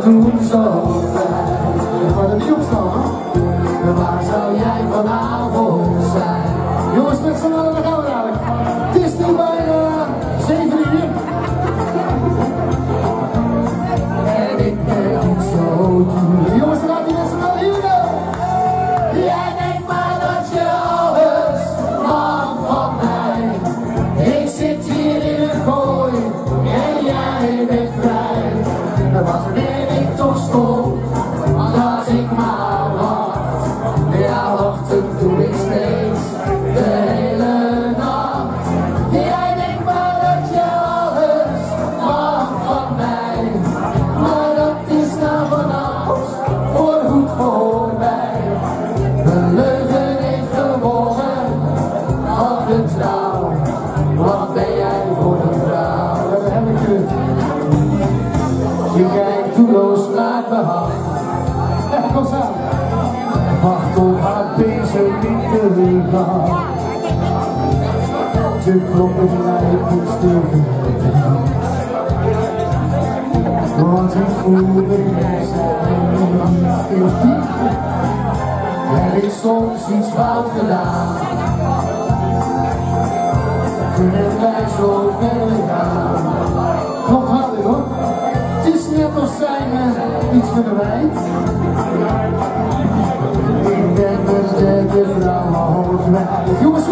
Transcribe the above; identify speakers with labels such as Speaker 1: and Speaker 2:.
Speaker 1: toen zo fijn. Maar er niet op staan, hè? Waar zou jij vanavond zijn? Jongens, met z'n allen, daar gaan we dadelijk. Het is nu bijna 7 uur. En ik denk niet zo toe. Jongens, daar gaat die met z'n allen. Hier we go! Jij denkt maar dat je alles mag van mij. Ik zit hier in een kooi en jij bent vrij. En wat ben ik toch stom, dat ik maar wacht. Ja, wachten doe ik steeds de hele nacht. Jij denkt maar dat je alles mag van mij. Maar dat is nou vanavond voorgoed voorbij. Een leugen heeft gewonnen op de trouw. Wat ben jij voor een vrouw? Dat heb ik het. Je kijkt doelloos naar me hand. Ja, kom samen. Wacht op haar bezemlieke gang. De kloppen lijkt niet stil. Want ik voel me heel diep. Er is soms iets fout gedaan. Kunnen wij zo verder gaan? Kom harder hoor. Het is net als zijn we iets verwijt. Ik ben de derde vrouw al kwijt. Jongens,